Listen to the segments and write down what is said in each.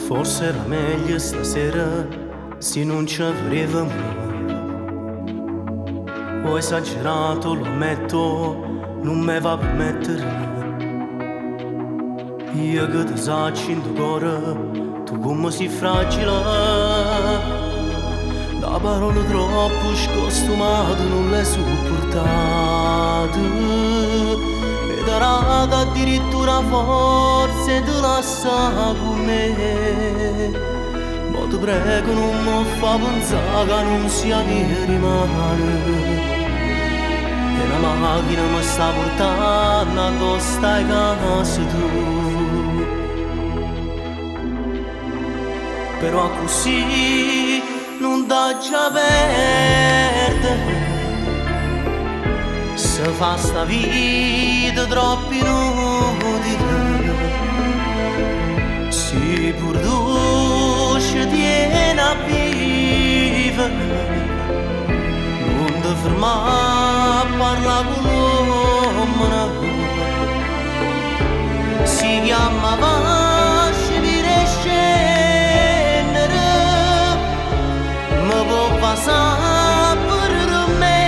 Forse era meglio stasera se non ci avevamo. Ho esagerato, lo ammetto, non me va per mettere. Io che ti saccio in tuo cuore, tu come sei fragile. Da parole troppo scostumate non le sopportate. Ed arata addirittura forse te lascia con me. Ma ti prego non mi fa pensare che non sia mia rimane. E la macchina mi sta portando addosso ai casa tu. Però così non dà già perdere. Se fa sta vita troppo inutile. Si pur tu ci tieni a vivere. Non ti fermare a parlare con l'uomo. Si chiama pace di scendere. Ma può passare per me.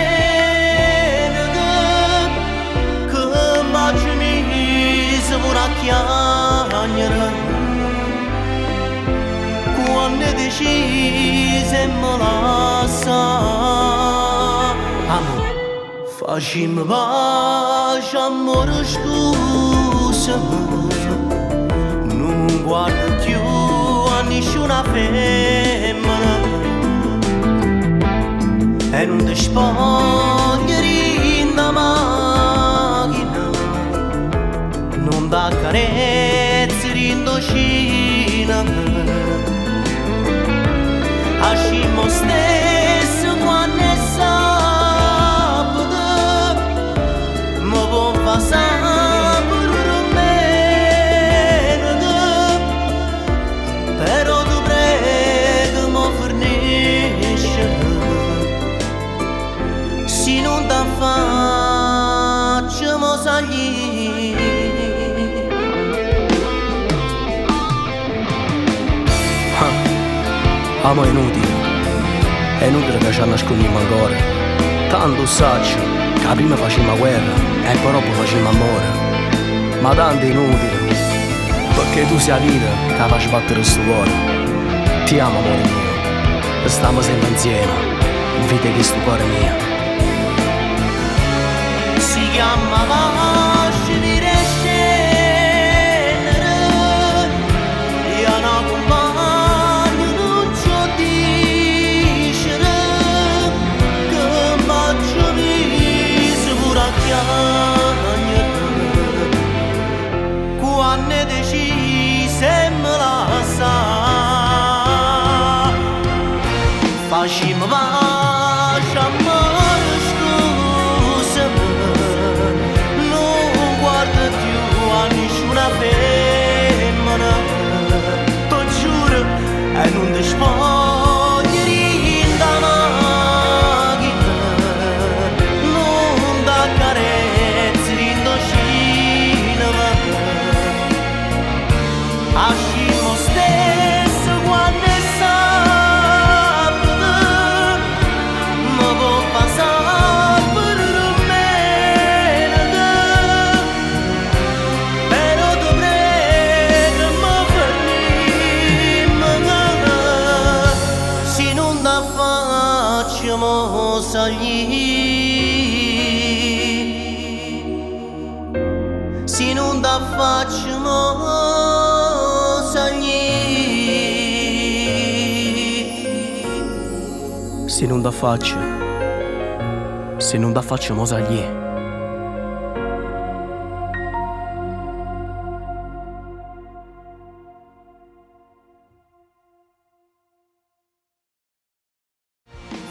Che baci mi si vorrà chiamare. Quando è decisa e me lascia. Amore, facciamo pace, amore, scusami. Non guardo più a nessuna femmina. E non ti spoglieri in la macchina. Non da carezze in docina. Ascimo stesso quando è sabato. Ma può passare per me. Però ti prego mi fornisci. Se non ti facciamo salire. Amo è inutile che ci nascondiamo ancora. Tanto saccio che prima facciamo guerra e poi dopo facciamo amore. Ma tanto è inutile, perché tu sei la vita che fa sbattere sto cuore. Ti amo amore mio, e stiamo sempre insieme, vedi che sto cuore mio. Si chiama pace di scendere. Io non compagno non ci ho dicere. Che bacio mi si pure a chiamare. Quando è decisa e me lascia. Facciamo pace, amore, scusami. Non guardo più a nessuna femmina. Ti giuro, e non ti spoglieri in la macchina. Non da carezze in docina. Ascimo stesso quando è sabato. Ma può passare per me. Però ti prego mi fermi. Se non la facciamo salire. Se non la facciamo salire. Se non da facciamo salire.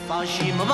Facciamo